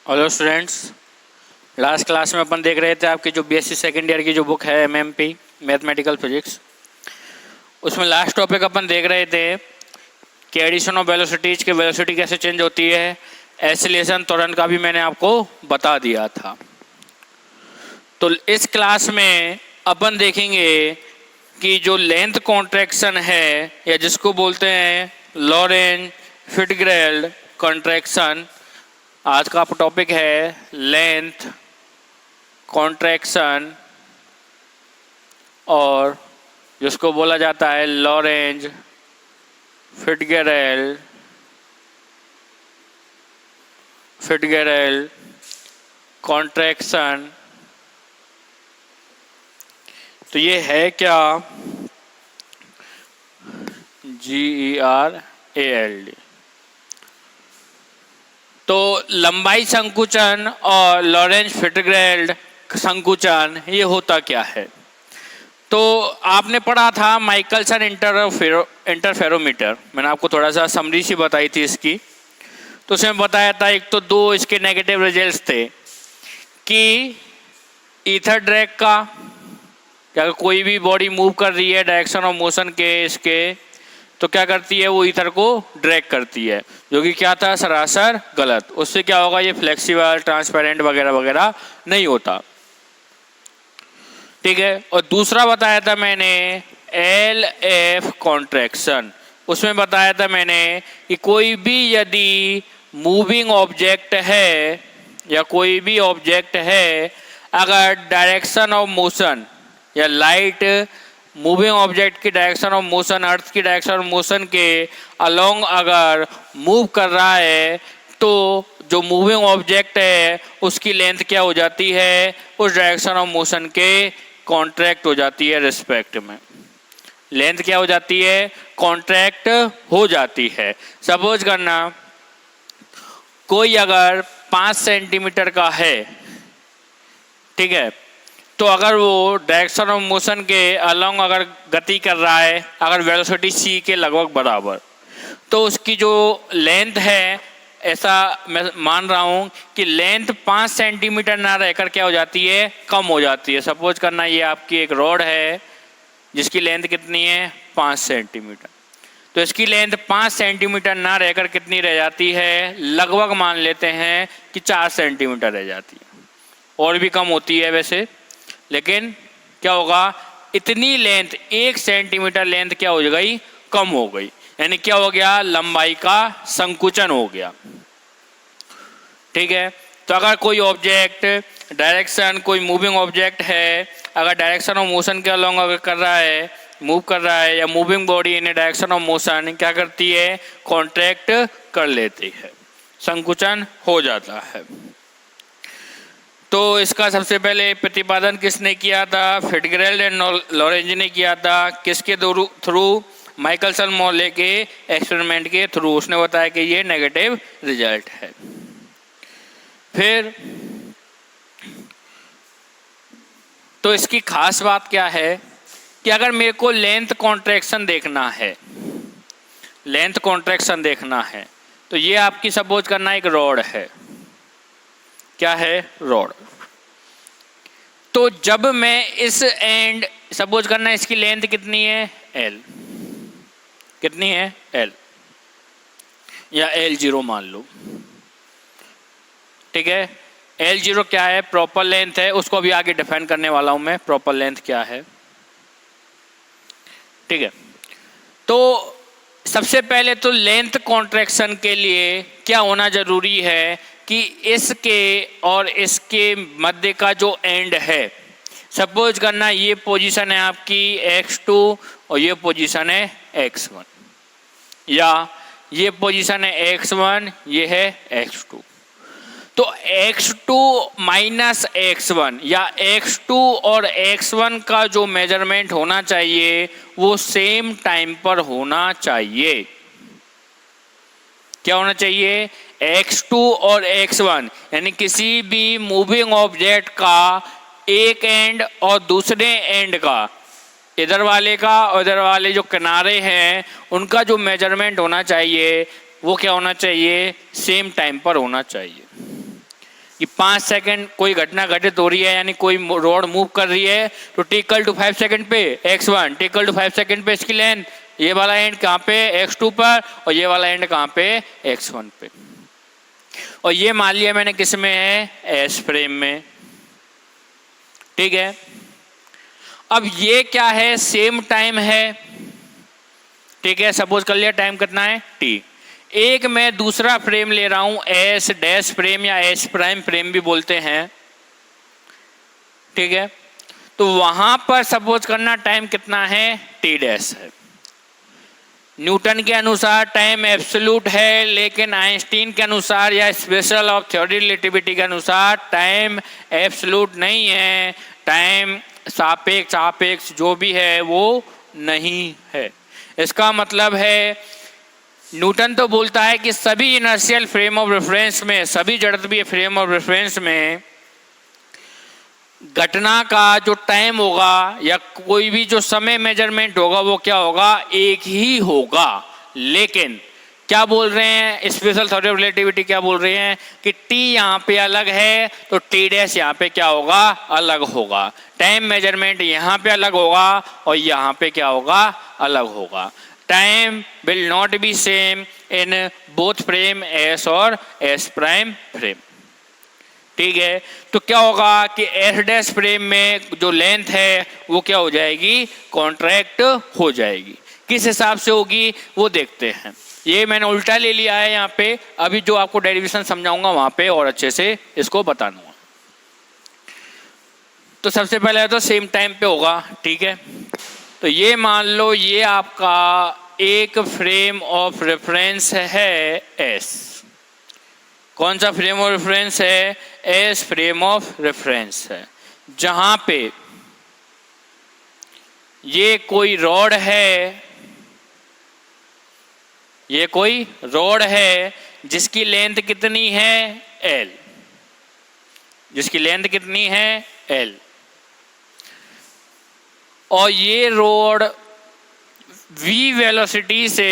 Hello students, last class में अपन देख रहे थे आपकी जो बीएससी सेकेंड ईयर की जो बुक है एमएमपी मैथमेटिकल फिजिक्स, उसमें लास्ट टॉपिक अपन देख रहे थे कि एडिशन ऑफ वेलोसिटीज के वेलोसिटी कैसे चेंज होती है। एसिलेशन त्वरण का भी मैंने आपको बता दिया था। तो इस क्लास में अपन देखेंगे कि जो लेंथ कॉन्ट्रैक्शन है या जिसको बोलते हैं लॉरेंज फिट्जगेरल्ड कॉन्ट्रैक्शन, आज का टॉपिक है लेंथ कॉन्ट्रैक्शन और जिसको बोला जाता है लॉरेंज फिट्जगेरल्ड कॉन्ट्रैक्शन। तो ये है क्या? GERALD। तो लंबाई संकुचन और लॉरेंज फिट्जगेरल्ड संकुचन ये होता क्या है? तो आपने पढ़ा था माइकलसन इंटरफेरोमीटर। मैंने आपको थोड़ा सा समरी सी बताई थी इसकी। तो उसमें बताया था एक तो दो इसके नेगेटिव रिजल्ट्स थे कि ईथर ड्रैग का, अगर कोई भी बॉडी मूव कर रही है डायरेक्शन ऑफ मोशन के इसके, तो क्या करती है वो ईथर को ड्रैग करती है, जो कि क्या था सरासर गलत। उससे क्या होगा, ये फ्लेक्सिबल ट्रांसपेरेंट वगैरह वगैरह नहीं होता। ठीक है। और दूसरा बताया था मैंने LF कॉन्ट्रैक्शन। उसमें बताया था मैंने कि कोई भी यदि मूविंग ऑब्जेक्ट है या कोई भी ऑब्जेक्ट है, अगर डायरेक्शन ऑफ मोशन या लाइट मूविंग ऑब्जेक्ट की डायरेक्शन ऑफ मोशन, अर्थ की डायरेक्शन ऑफ मोशन के अलोंग अगर मूव कर रहा है, तो जो मूविंग ऑब्जेक्ट है उसकी लेंथ क्या हो जाती है, उस डायरेक्शन ऑफ मोशन के कॉन्ट्रैक्ट हो जाती है रिस्पेक्ट में। लेंथ क्या हो जाती है, कॉन्ट्रैक्ट हो जाती है। सपोज करना कोई अगर 5 सेंटीमीटर का है, ठीक है, तो अगर वो डायरेक्शन ऑफ मोशन के अलोंग अगर गति कर रहा है, अगर वेलोसिटी c के लगभग बराबर, तो उसकी जो लेंथ है, ऐसा मैं मान रहा हूँ कि लेंथ 5 सेंटीमीटर ना रहकर क्या हो जाती है, कम हो जाती है। सपोज करना ये आपकी एक रॉड है जिसकी लेंथ कितनी है, 5 सेंटीमीटर। तो इसकी लेंथ 5 सेंटीमीटर ना रहकर कितनी रह जाती है, लगभग मान लेते हैं कि 4 सेंटीमीटर रह जाती है। और भी कम होती है वैसे, लेकिन क्या होगा, इतनी लेंथ 1 सेंटीमीटर लेंथ क्या हो गई, कम हो गई। यानी क्या हो गया, लंबाई का संकुचन हो गया। ठीक है। तो अगर कोई ऑब्जेक्ट डायरेक्शन, कोई मूविंग ऑब्जेक्ट है, अगर डायरेक्शन ऑफ मोशन के अलोंग अगर कर रहा है, मूव कर रहा है, या moving body in direction of motion क्या करती है, कॉन्ट्रैक्ट कर लेती है, संकुचन हो जाता है। तो इसका सबसे पहले प्रतिपादन किसने किया था, फिट्जगेरल्ड एंड लॉरेंज ने किया था। किसके थ्रू, माइकलसन मोले के एक्सपेरिमेंट के थ्रू। उसने बताया कि ये नेगेटिव रिजल्ट है। फिर तो इसकी खास बात क्या है कि अगर मेरे को लेंथ कॉन्ट्रैक्शन देखना है, लेंथ कॉन्ट्रैक्शन देखना है, तो ये आपकी सपोज करना एक रॉड है। क्या है, रॉड। तो जब मैं इस एंड, सपोज करना इसकी लेंथ कितनी है, L, कितनी है, L या L0 मान लो। ठीक है। L0 क्या है, प्रॉपर लेंथ है। उसको अभी आगे डिफाइन करने वाला हूं मैं, प्रॉपर लेंथ क्या है। ठीक है। तो सबसे पहले तो लेंथ कॉन्ट्रैक्शन के लिए क्या होना जरूरी है कि इसके और इसके मध्य का जो एंड है, सपोज करना ये पोजीशन है आपकी x2 और ये पोजीशन है x1, या ये पोजीशन है x1, ये है x2। तो x2 माइनस x1 या x2 और x1 का जो मेजरमेंट होना चाहिए वो सेम टाइम पर होना चाहिए। क्या होना चाहिए, x2 और x1, यानी किसी भी मूविंग ऑब्जेक्ट का एक एंड और दूसरे एंड का, इधर वाले का और इधर वाले जो किनारे हैं उनका जो मेजरमेंट होना चाहिए वो क्या होना चाहिए, सेम टाइम पर होना चाहिए। कि 5 सेकंड कोई घटना घटित हो रही है, यानी कोई रॉड मूव कर रही है, तो t इक्वल टू 5 सेकंड पे x1, t equal to 5 second पे इसकी लेंथ, ये वाला एंड कहाँ पे x2 पर और ये वाला एंड कहाँ पे x1 पे। और ये मान लिया मैंने किस में है, S फ्रेम में। ठीक है, अब ये क्या है, सेम टाइम है। ठीक है, सपोज कर लिया टाइम कितना है t। एक मैं दूसरा फ्रेम ले रहा हूं S डैश फ्रेम या S प्राइम फ्रेम भी बोलते हैं। ठीक है, तो वहां पर सपोज करना टाइम कितना है, t डैश है। न्यूटन के अनुसार टाइम एब्सोल्यूट है, लेकिन आइंस्टीन के अनुसार या स्पेशल ऑफ थ्योरी रिलेटिविटी के अनुसार टाइम एब्सोल्यूट नहीं है, टाइम सापेक्ष जो भी है वो नहीं है। इसका मतलब है न्यूटन तो बोलता है कि सभी इनर्शियल फ्रेम ऑफ रेफरेंस में, सभी जड़त्वीय फ्रेम ऑफ रेफरेंस में घटना का जो टाइम होगा या कोई भी जो समय मेजरमेंट होगा वो क्या होगा, एक ही होगा। लेकिन क्या बोल रहे हैं स्पेशल थ्योरी ऑफ रिलेटिविटी, क्या बोल रहे हैं कि t यहाँ पे अलग है तो t डैश यहाँ पे क्या होगा, अलग होगा। टाइम मेजरमेंट यहाँ पे अलग होगा और यहाँ पे क्या होगा, अलग होगा। Time will not be same in both frame S और S प्राइम फ्रेम। ठीक है, तो क्या होगा कि S डैश फ्रेम में जो लेंथ है वो क्या हो जाएगी, कॉन्ट्रैक्ट हो जाएगी। किस हिसाब से होगी वो देखते हैं। ये मैंने उल्टा ले लिया है यहाँ पे, अभी जो आपको डेरिवेशन समझाऊंगा वहां पे और अच्छे से इसको बता दूंगा। तो सबसे पहले तो सेम टाइम पे होगा। ठीक है, तो ये मान लो ये आपका एक फ्रेम ऑफ रेफरेंस है S। कौन सा फ्रेम ऑफ रेफरेंस है, S फ्रेम ऑफ रेफरेंस है, जहां पे ये कोई रॉड है, ये कोई रॉड है जिसकी लेंथ कितनी है, L, जिसकी लेंथ कितनी है, L। और ये रॉड v वेलोसिटी से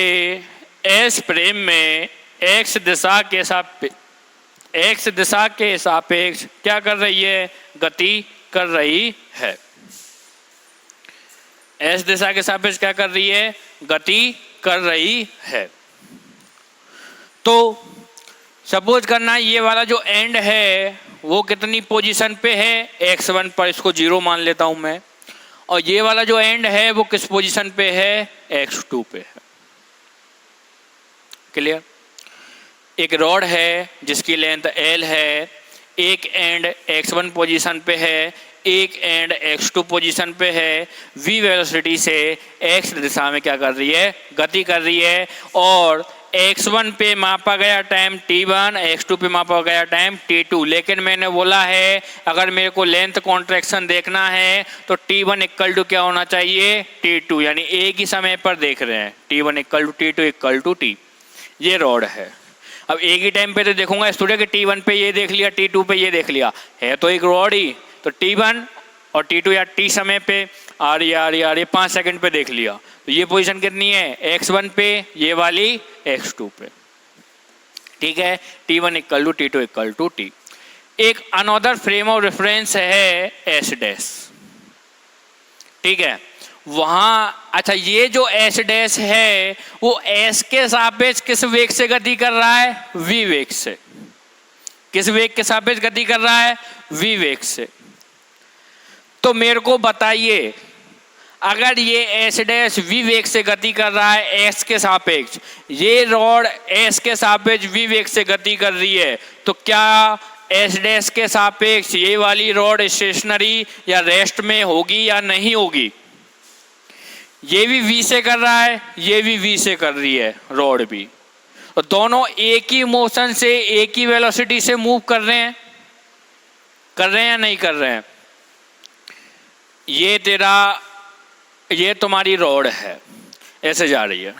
S फ्रेम में x दिशा के सापेक्ष क्या कर रही है, गति कर रही है। S दिशा के सापेक्ष क्या कर रही है, गति कर रही है। तो सपोज करना ये वाला जो एंड है वो कितनी पोजीशन पे है, x1 पर, इसको 0 मान लेता हूं मैं। और ये वाला जो एंड है वो किस पोजीशन पे है, x2 पे है। क्लियर। एक रॉड है जिसकी लेंथ L है, एक एंड x1 पोजीशन पे है, एक एंड x2 पोजीशन पे है, v वेलोसिटी से x दिशा में क्या कर रही है, गति कर रही है। और x1 पे मापा गया टाइम t1, x2 पे मापा गया टाइम t2। लेकिन मैंने बोला है अगर मेरे को लेंथ कॉन्ट्रैक्शन देखना है तो t1 इक्वल टू क्या होना चाहिए, t2, यानी एक ही समय पर देख रहे हैं, t1 equal to t2 equal to t। ये रॉड है। अब एक ही टाइम पे तो देखूंगा स्टूडेंट कि t1 पे ये देख लिया, t2 पे ये देख लिया, है तो एक रॉड ही। तो t1 और t2 या t समय पे आ रही है 5 सेकंड पे देख लिया, तो ये पोजीशन कितनी है, x1 पे, ये वाली x2 पे। ठीक है, t1 equal to t2 equal to t। एक अनदर फ्रेम ऑफ रेफरेंस है S डैश। ठीक है, वहां अच्छा ये जो S डैश है वो S के सापेक्ष किस वेग से गति कर रहा है, v वेग से। किस वेग के सापेक्ष गति कर रहा है, v वेग से। तो मेरे को बताइए अगर ये S डैश v वेग से गति कर रहा है S के सापेक्ष, ये रॉड S के सापेक्ष v वेग से गति कर रही है, तो क्या S डैश के सापेक्ष ये वाली रॉड स्टेशनरी या रेस्ट में होगी या नहीं होगी। ये भी v से कर रहा है, ये भी v से कर रही है रॉड भी, और दोनों एक ही मोशन से एक ही वेलोसिटी से मूव कर रहे हैं या नहीं कर रहे हैं। ये तुम्हारी रॉड है, ऐसे जा रही है,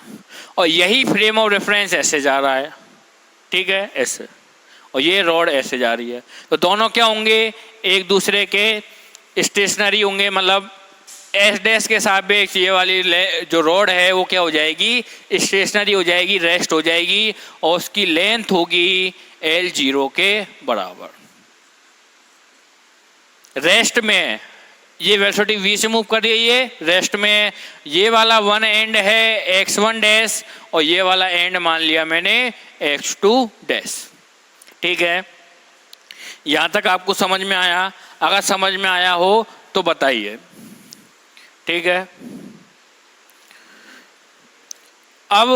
और यही फ्रेम ऑफ रेफरेंस ऐसे जा रहा है। ठीक है, ऐसे, और ये रॉड ऐसे जा रही है। तो दोनों क्या होंगे, एक दूसरे के स्टेशनरी होंगे, मतलब S डैश के सापेक्ष ये वाली जो रॉड है वो क्या हो जाएगी, स्टेशनरी हो जाएगी, रेस्ट हो जाएगी, और उसकी लेंथ होगी L0 के बराबर। रेस्ट में ये वेलोसिटी v से मूव कर रही है, ये रेस्ट में ये वाला वन एंड है x1 डैश और ये वाला एंड मान लिया मैंने x2 डैश। ठीक है, यहां तक आपको समझ में आया? अगर समझ में आया हो तो बताइए। ठीक है, अब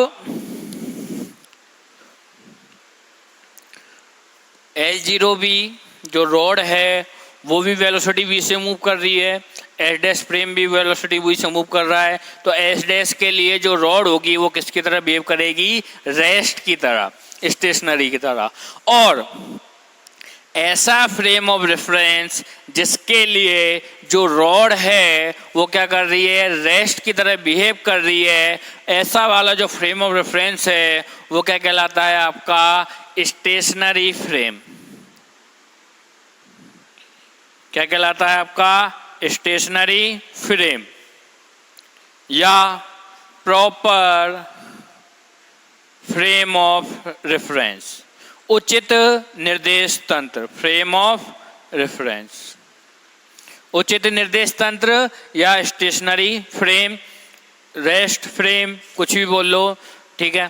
L0 भी जो रॉड है वो भी वेलोसिटी v से मूव कर रही है, एस डैश फ्रेम भी वेलोसिटी v से मूव कर रहा है। तो एस डैश के लिए जो रॉड होगी वो किसकी तरह बिहेव करेगी? रेस्ट की तरह, स्टेशनरी की तरह। और ऐसा फ्रेम ऑफ रेफरेंस जिसके लिए जो रॉड है वो क्या कर रही है? रेस्ट की तरह बिहेव कर रही है, ऐसा वाला जो फ्रेम ऑफ रेफरेंस है वो क्या कहलाता है? आपका स्टेशनरी फ्रेम। क्या कहलाता है? आपका स्टेशनरी फ्रेम या प्रॉपर फ्रेम ऑफ रेफरेंस, उचित निर्देश तंत्र, फ्रेम ऑफ रेफरेंस, उचित निर्देश तंत्र या स्टेशनरी फ्रेम, रेस्ट फ्रेम, कुछ भी बोल लो। ठीक है,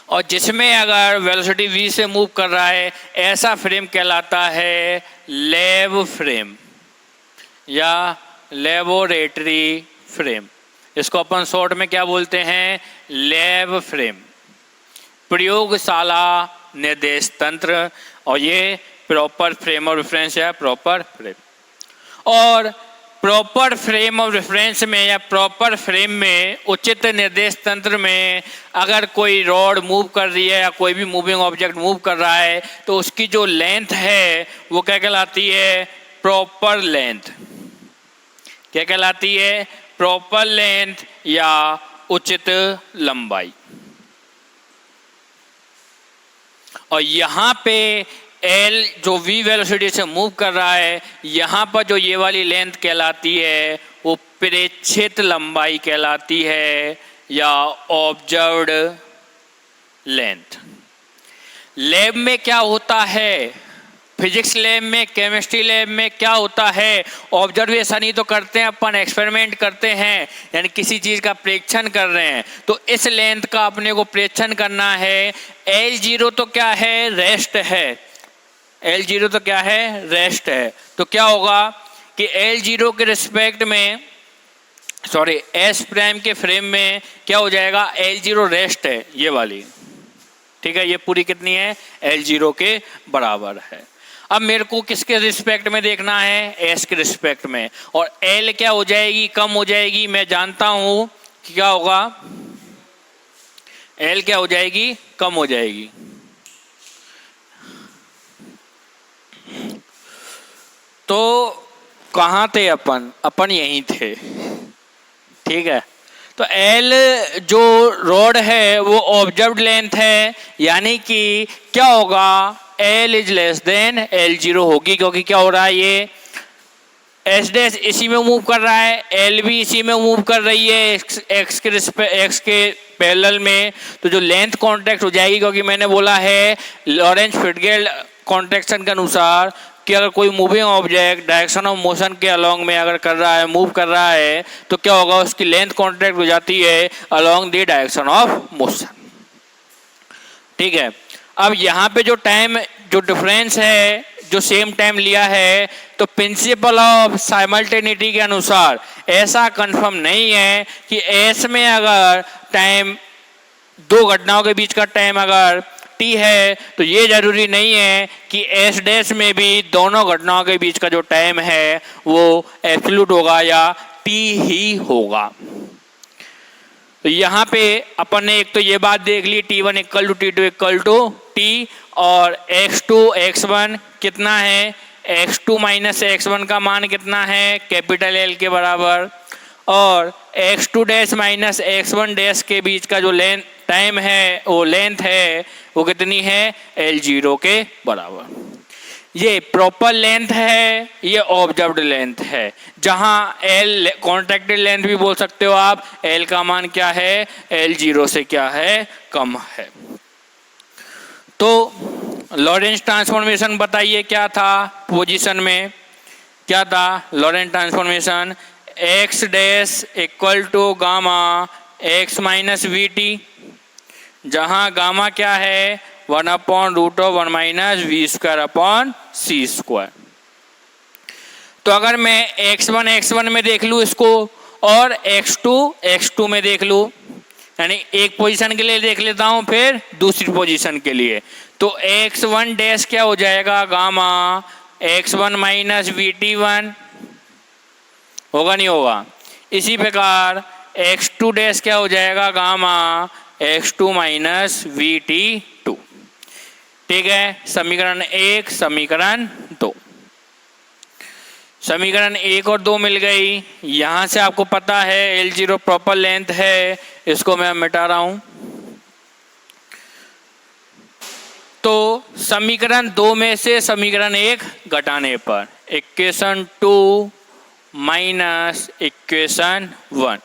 और जिसमें अगर वेलोसिटी v से मूव कर रहा है ऐसा फ्रेम कहलाता है लैब फ्रेम या लेबोरेटरी फ्रेम। इसको अपन शॉर्ट में क्या बोलते हैं? लैब फ्रेम, प्रयोगशाला निर्देश तंत्र। और ये प्रॉपर फ्रेम ऑफ रेफरेंस है, प्रॉपर फ्रेम। और प्रॉपर फ्रेम ऑफ रेफरेंस में या प्रॉपर फ्रेम में, उचित निर्देश तंत्र में अगर कोई रॉड मूव कर रही है या कोई भी मूविंग ऑब्जेक्ट मूव कर रहा है तो उसकी जो लेंथ है वो क्या कहलाती है? Proper length. क्या कहलाती है? प्रॉपर लेंथ या उचित लंबाई। और यहाँ पे L जो v वेलोसिटी से मूव कर रहा है, यहाँ पर जो ये वाली लेंथ कहलाती है वो प्रेक्षित लंबाई कहलाती है या ऑब्जर्व्ड लेंथ। लैब में क्या होता है? फिजिक्स लैब में, केमिस्ट्री लैब में क्या होता है? ऑब्जर्वेशन ही तो करते हैं अपन, एक्सपेरिमेंट करते हैं, यानी किसी चीज़ का प्रेक्षण कर रहे हैं। तो इस लेंथ का अपने को प्रेक्षण करना है। L0 तो क्या है? रेस्ट है। L0 तो क्या है? रेस्ट है। तो क्या होगा कि L0 के रिस्पेक्ट में, सॉरी S प्राइम के फ्रेम में क्या हो जाएगा? L0 रेस्ट है ये वाली। ठीक है, ये पूरी कितनी है? L0 के बराबर है। अब मेरे को किसके रिस्पेक्ट में देखना है? S के रिस्पेक्ट में। और L क्या हो जाएगी? कम हो जाएगी। मैं जानता हूं कि क्या होगा? L क्या हो जाएगी? कम हो जाएगी। तो कहाँ थे अपन? अपन यहीं थे। ठीक है, तो L जो रॉड है वो ऑब्जर्व्ड लेंथ है, यानी कि क्या होगा? L is less than L0 होगी, क्योंकि क्या हो रहा है? ये S डैश इसी में मूव कर रहा है, L भी इसी में मूव कर रही है x के पैरेलल में। तो जो लेंथ कॉन्ट्रैक्ट हो जाएगी, क्योंकि मैंने बोला है लॉरेंज फिटगेल्ड कॉन्ट्रैक्शन के अनुसार कि अगर कोई moving object direction of motion के अलोंग में अगर कर रहा है, मूव कर रहा है, तो क्या होगा? उसकी लेंथ कॉन्ट्रैक्ट हो जाती है along the direction of motion. ठीक है, अब यहाँ पे जो टाइम, जो डिफरेंस है, जो सेम टाइम लिया है, तो प्रिंसिपल ऑफ साइमल्टेनिटी के अनुसार ऐसा कंफर्म नहीं है कि एस में अगर टाइम, दो घटनाओं के बीच का टाइम अगर t है तो ये जरूरी नहीं है कि एस डैश में भी दोनों घटनाओं के बीच का जो टाइम है वो एब्सोल्यूट होगा या t ही होगा। तो यहाँ पे अपन ने एक तो ये बात देख ली, t1 equal to t2 equal to t, और x2 x1 कितना है? x2 माइनस x1 का मान कितना है? कैपिटल L के बराबर। और x2 dash minus x1 dash के बीच का जो लेंथ टाइम है, वो लेंथ है, वो कितनी है? L0 के बराबर। ये प्रॉपर लेंथ है, ये ऑब्जर्व्ड लेंथ है। जहां L कॉन्ट्रैक्टेड लेंथ भी बोल सकते हो आप। L का मान क्या है? L0 से क्या है? कम है। तो लॉरेंस ट्रांसफॉर्मेशन बताइए क्या था पोजीशन में? क्या था Lorentz transformation, X dash equal to gamma X minus V T, जहाँ गामा क्या है 1/√1 minus we square upon C square. तो अगर मैं x1 में देख लूँ इसको और x2 में देख लूँ, यानी एक पोजीशन के लिए देख लेता हूँ फिर दूसरी पोजीशन के लिए, तो x1 डैश क्या हो जाएगा गामा x1 माइनस VT1 होगा नहीं होगा। इसी प्रकार x2 डैश क्या हो जाएगा गामा x2 माइनस VT2। ठीक है, समीकरण 1 समीकरण 2, समीकरण 1 और 2 मिल गई। यहाँ से आपको पता है L0 प्रॉपर लेंथ है, इसको मैं मिटा रहा हूँ। तो समीकरण 2 में से समीकरण 1 घटाने पर इक्वेशन 2 माइनस इक्वेशन 1,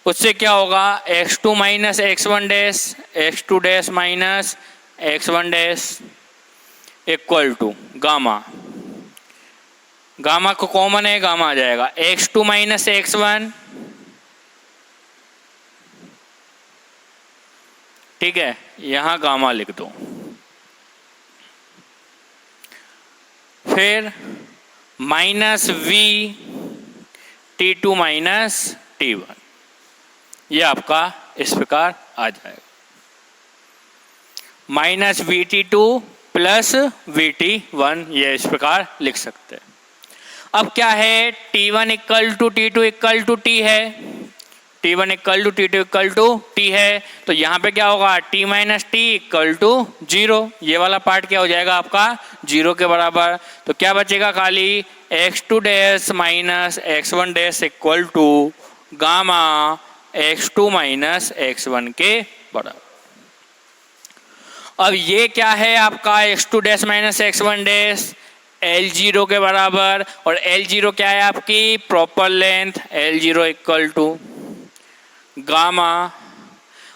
उससे क्या होगा x2 minus x1 dash x2 dash minus x1 dash equal to gamma, gamma को कॉमन है गामा आ जाएगा x2 माइनस x1, ठीक है, यहां गामा लिख दो। फिर minus we T2 minus T1, ये आपका इस प्रकार आ जाएगा माइनस VT2 प्लस VT1, ये इस प्रकार लिख सकते हैं। अब क्या है T1 equal to T2 equal to T है, T1 equal to T2 equal to T है, तो यहाँ पे क्या होगा T minus T equal to 0, ये वाला पार्ट क्या हो जाएगा आपका 0 के बराबर। तो क्या बचेगा खाली x2 dash minus x1 dash equal to gamma x2 minus x1 के बराबर। अब ये क्या है आपका x2 dash minus x1 dash L0 के बराबर, और L0 क्या है आपकी proper length, L0 equal to gamma,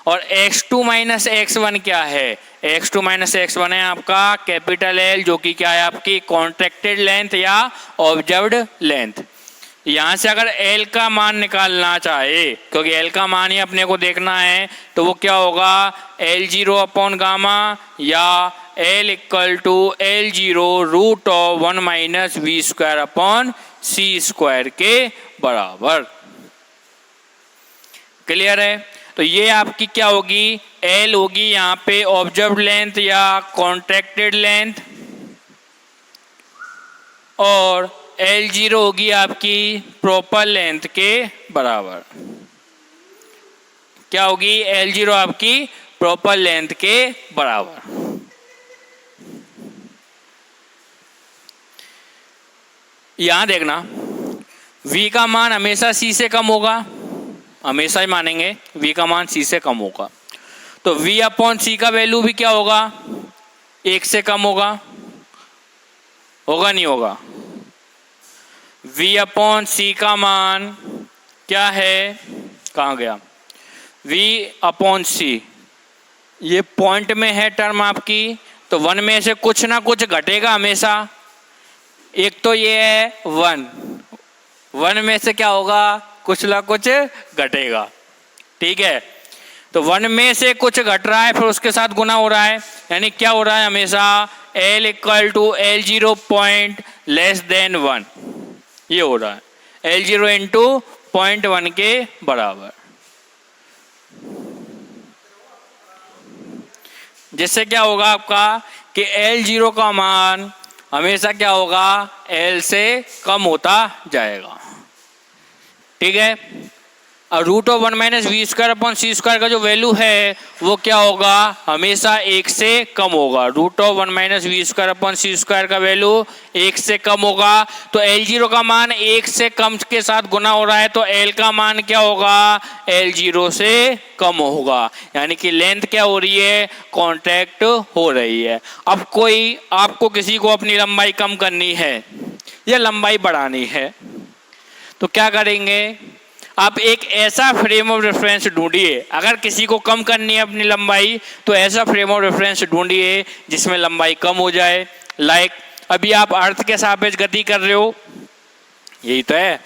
और x2 माइनस x1 क्या है, x2 माइनस x1 है आपका कैपिटल L, जो कि क्या है आपकी कॉन्ट्रैक्टेड लेंथ या ऑब्जर्व्ड लेंथ। यहाँ से अगर L का मान निकालना चाहे, क्योंकि L का मान ही अपने को देखना है, तो वो क्या होगा L0 अपॉन गामा या L equal to L0√1 minus we square upon C square के बराबर। क्लियर है? तो ये आपकी क्या होगी L होगी यहाँ पे ऑब्जर्व्ड लेंथ या कॉन्ट्रैक्टेड लेंथ, और L0 होगी आपकी प्रॉपर लेंथ के बराबर। क्या होगी L0 आपकी प्रॉपर लेंथ के बराबर। यहां देखना V का मान हमेशा C से कम होगा, हमेशा ही मानेंगे V का मान C से कम होगा, तो V अपॉन C का वैल्यू भी क्या होगा 1 से कम होगा, होगा नहीं होगा। V अपॉन C का मान क्या है, कहाँ गया V अपॉन C, ये पॉइंट में है टर्म आपकी, तो 1 में से कुछ ना कुछ घटेगा हमेशा। एक तो ये है 1 में से क्या होगा कुछ ना कुछ घटेगा, ठीक है। तो 1 में से कुछ घट रहा है, फिर उसके साथ गुना हो रहा है, यानी क्या हो रहा है हमेशा L equal to L0 point less than 1, ये हो रहा है L0 इंटू 0.1 के बराबर, जिससे क्या होगा आपका कि L0 का मान हमेशा क्या होगा L से कम होता जाएगा, ठीक है। और √1 minus we square upon C square का जो वैल्यू है वो क्या होगा हमेशा 1 से कम होगा। √1 minus we square upon C square का वैल्यू 1 से कम होगा, तो L0 का मान 1 से कम के साथ गुना हो रहा है, तो L का मान क्या होगा L0 से कम होगा, यानी कि लेंथ क्या हो रही है कॉन्ट्रैक्ट हो रही है। अब कोई आपको किसी को अपनी लंबाई कम करनी है या लंबाई बढ़ानी है, तो क्या करेंगे आप एक ऐसा फ्रेम ऑफ रेफरेंस ढूंढिए। अगर किसी को कम करनी है अपनी लंबाई तो ऐसा फ्रेम ऑफ रेफरेंस ढूंढिए जिसमें लंबाई कम हो जाए। लाइक अभी आप अर्थ के सापेक्ष गति कर रहे हो, यही तो है,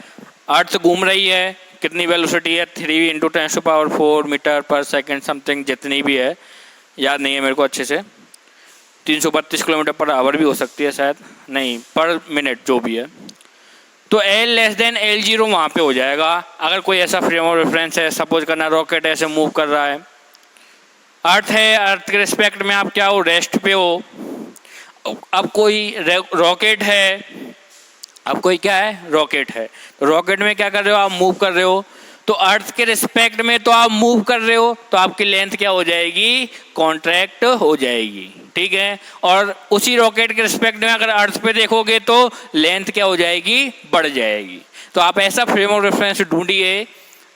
अर्थ घूम रही है, कितनी वेलोसिटी है 3 इंटू 10⁴ मीटर पर सेकेंड समथिंग, जितनी भी है याद नहीं है मेरे को अच्छे से, 332 किलोमीटर पर आवर भी हो सकती है शायद, नहीं पर मिनट जो भी है। तो L लेस देन L0 वहाँ पे हो जाएगा। अगर कोई ऐसा फ्रेम ऑफ रेफरेंस है, सपोज करना रॉकेट ऐसे मूव कर रहा है, अर्थ है, अर्थ के रिस्पेक्ट में आप क्या हो, रेस्ट पे हो। अब कोई रॉकेट है, अब कोई क्या है, रॉकेट है, तो रॉकेट में क्या कर रहे हो आप, मूव कर रहे हो, तो अर्थ के रिस्पेक्ट में तो आप मूव कर रहे हो, तो आपकी लेंथ क्या हो जाएगी, कॉन्ट्रैक्ट हो जाएगी, ठीक है। और उसी रॉकेट के रिस्पेक्ट में अगर अर्थ पे देखोगे तो लेंथ क्या हो जाएगी, बढ़ जाएगी। तो आप ऐसा फ्रेम ऑफ रेफरेंस ढूंढिए,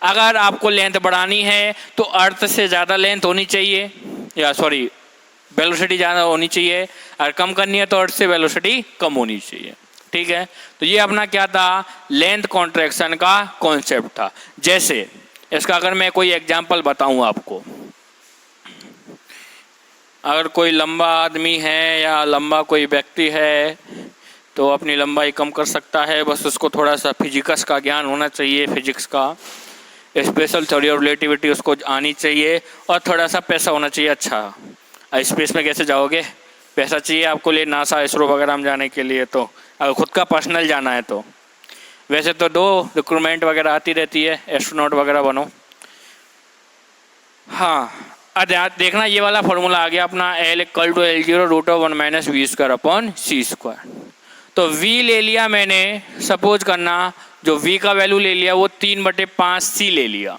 अगर आपको लेंथ बढ़ानी है तो अर्थ से ज़्यादा लेंथ होनी चाहिए, या सॉरी वेलोसिटी ज़्यादा होनी चाहिए, और कम करनी है तो अर्थ से वेलोसिटी कम होनी चाहिए, ठीक है। तो ये अपना क्या था, लेंथ कॉन्ट्रैक्शन का कॉन्सेप्ट था। जैसे इसका अगर मैं कोई एग्जांपल बताऊं आपको, अगर कोई लंबा आदमी है या लंबा कोई व्यक्ति है तो अपनी लंबाई कम कर सकता है, बस उसको थोड़ा सा फिजिक्स का ज्ञान होना चाहिए, फिजिक्स का स्पेशल थ्योरी ऑफ रिलेटिविटी उसको आनी चाहिए, और थोड़ा सा पैसा होना चाहिए। अच्छा स्पेस में कैसे जाओगे, पैसा चाहिए आपको लिए नासा इसरो वगैरह में जाने के लिए, तो अगर खुद का पर्सनल जाना है तो वैसे तो 2 रिक्रूटमेंट वगैरह आती रहती है, एस्ट्रोनॉट वगैरह बनो। हाँ अब देखना ये वाला फॉर्मूला आ गया अपना, L = L0 √1 - v²/c²। तो v ले लिया मैंने, सपोज करना जो v का वैल्यू ले लिया वो 3/5c ले लिया,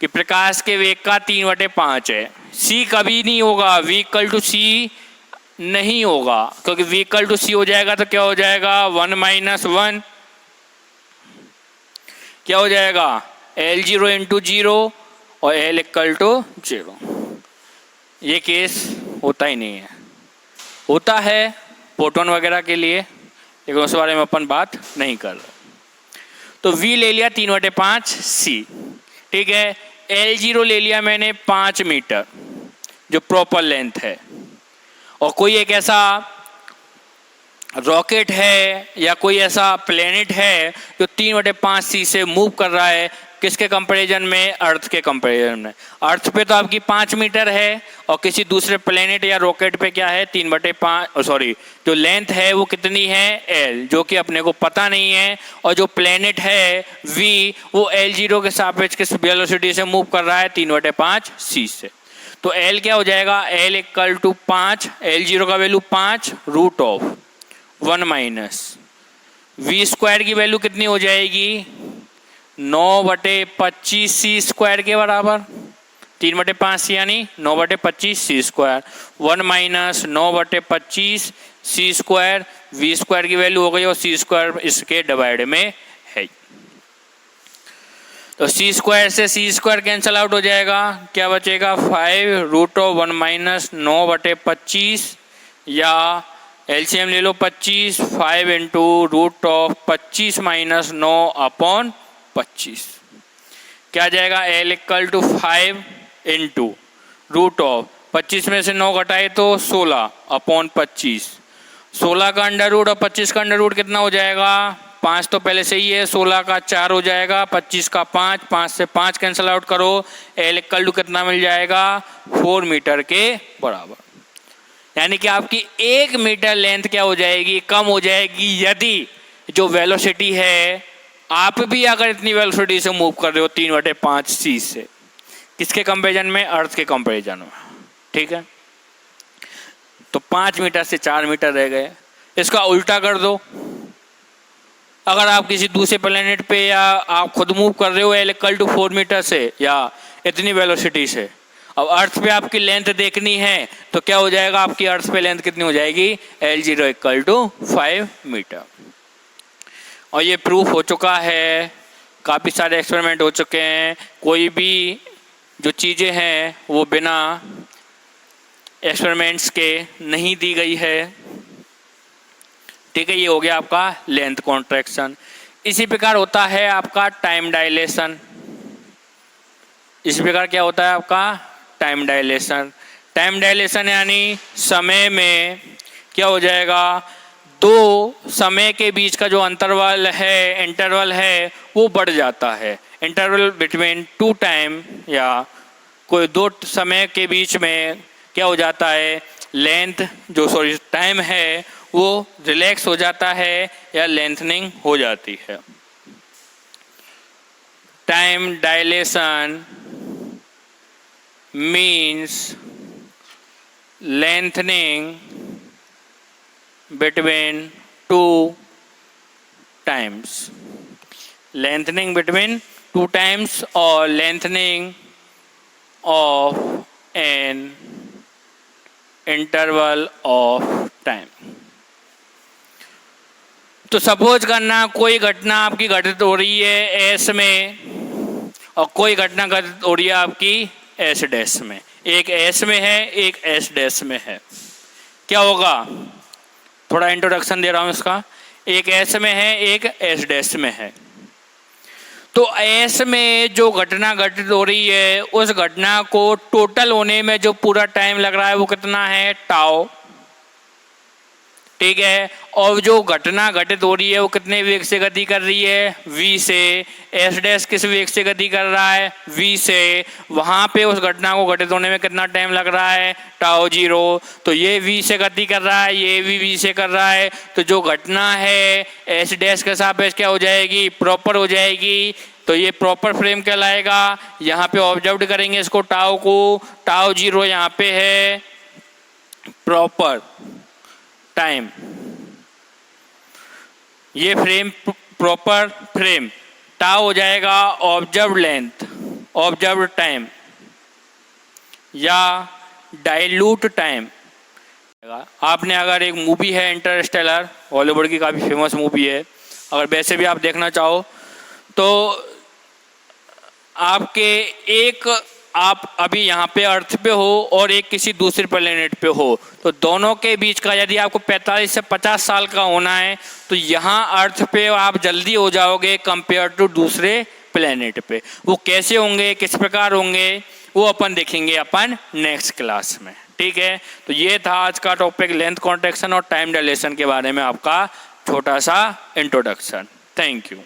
कि प्रकाश के वेग का 3/5 है। c कभी नहीं होगा, v = c नहीं होगा, क्योंकि v = c हो जाएगा तो क्या हो जाएगा, 1 - 1 क्या हो जाएगा, L0 × 0 और L = 0। ये केस होता ही नहीं है, होता है प्रोटॉन वगैरह के लिए, लेकिन उस बारे में अपन बात नहीं कर रहे। तो v ले लिया 3/5c, ठीक है। L0 ले लिया मैंने 5 मीटर जो प्रॉपर लेंथ है, और कोई एक ऐसा रॉकेट है या कोई ऐसा प्लेनेट है जो 3/5c से मूव कर रहा है, किसके कंपैरिजन में, अर्थ के कंपैरिजन में। अर्थ पे तो आपकी 5 मीटर है, और किसी दूसरे प्लेनेट या रॉकेट पे क्या है, 3/5 सॉरी जो लेंथ है वो कितनी है, L, जो कि अपने को पता नहीं है, और जो प्लेनेट है V वो L0 के सापेक्ष किस वेलोसिटी से मूव कर रहा है, 3/5c से। तो L क्या हो जाएगा, L = 5, L0 का वैल्यू 5 √1 - v² की वैल्यू कितनी हो जाएगी, 9/25c² के बराबर, 3/5 यानी 9/25c², 1 - 9/25c², v² की वैल्यू हो गई, और c² इसके डिवाइड में है। तो c² से c² कैंसल आउट हो जाएगा, क्या बचेगा, 5 √1 - 9/25, या एलसीएम ले लो 25, 5 × √25 - 9/25 क्या आ जाएगा, L = 5 × √25 में से 9 घटाए तो 16/25, 16 का अंडर रूट और 25 का अंडर रूट कितना हो जाएगा, 5 तो पहले से ही है, 16 का 4 हो जाएगा, 25 का 5, 5 से 5 कैंसिल आउट करो, L = कितना मिल जाएगा, 4 मीटर के बराबर। यानी कि आपकी 1 मीटर लेंथ क्या हो जाएगी, कम हो जाएगी, यदि जो वेलोसिटी है, आप भी अगर इतनी वेलोसिटी से मूव कर रहे हो 3/5c से, किसके कंपैरिजन में, अर्थ के कंपैरिजन में, ठीक है। तो 5 मीटर से 4 मीटर रह गए, इसका उल्टा कर दो, अगर आप किसी दूसरे प्लेनेट पे या आप खुद मूव कर रहे हो L = 4 मीटर से या इतनी वेलोसिटी से, अब अर्थ पे आपकी लेंथ देखनी है तो क्या हो जाएगा, आपकी अर्थ पे लेंथ कितनी हो जाएगी, L0 = 5 मीटर। और ये प्रूफ हो चुका है, काफ़ी सारे एक्सपेरिमेंट हो चुके हैं, कोई भी जो चीज़ें हैं वो बिना एक्सपेरिमेंट्स के नहीं दी गई है, ठीक है। ये हो गया आपका लेंथ कॉन्ट्रैक्शन। इसी प्रकार होता है आपका टाइम डायलेशन। इसी प्रकार क्या होता है आपका टाइम डायलेशन। टाइम डायलेशन यानी समय में क्या हो जाएगा, दो समय के बीच का जो इंटरवल है वो बढ़ जाता है। इंटरवल बिटवीन टू टाइम, या कोई दो समय के बीच में क्या हो जाता है, टाइम है वो रिलैक्स हो जाता है या लेंथनिंग हो जाती है। Time dilation means lengthening between two times, lengthening between two times और lengthening of an interval of time. तो सपोज करना कोई घटना आपकी घटित हो रही है एस में और कोई घटना घटित हो रही है आपकी एस डैश में। एक एस में है, एक एस डैश में है। क्या होगा, थोड़ा इंट्रोडक्शन दे रहा हूं इसका। एक एस में है, एक एस डैश में है। तो एस में जो घटना घटित हो रही है उस घटना को टोटल होने में जो पूरा टाइम लग रहा है वो कितना है, टाउ। ठीक है, और जो घटना घटित हो रही है वो कितने वेग से गति कर रही है, v से। एस डैश किस वेग से गति कर रहा है, v से। वहां पे उस घटना को घटित होने में कितना टाइम लग रहा है, टाउ 0। तो ये v से गति कर रहा है, ये भी v से कर रहा है। तो जो घटना है एस डैश के सापेक्ष क्या हो जाएगी, प्रॉपर हो जाएगी। तो ये प्रॉपर फ्रेम कहलाएगा। यहाँ पे ऑब्जर्व करेंगे इसको, टाउ को, टाउ 0 यहाँ पे है प्रॉपर टाइम। ये फ्रेम प्रॉपर फ्रेम, टाउ हो जाएगा ऑब्जर्व लेंथ, ऑब्जर्व टाइम या डाइल्यूट टाइम। आपने अगर एक मूवी है इंटरस्टेलर, हॉलीवुड की काफ़ी फेमस मूवी है, अगर वैसे भी आप देखना चाहो तो आप अभी यहाँ पे अर्थ पे हो और एक किसी दूसरे प्लेनेट पे हो, तो दोनों के बीच का यदि आपको 45 से 50 साल का होना है तो यहाँ अर्थ पे आप जल्दी हो जाओगे कंपेयर टू दूसरे प्लेनेट पे। वो कैसे होंगे, किस प्रकार होंगे, वो अपन देखेंगे अपन नेक्स्ट क्लास में। ठीक है, तो ये था आज का टॉपिक, लेंथ कॉन्ट्रैक्शन और टाइम डायलेशन के बारे में आपका छोटा सा इंट्रोडक्शन। Thank you.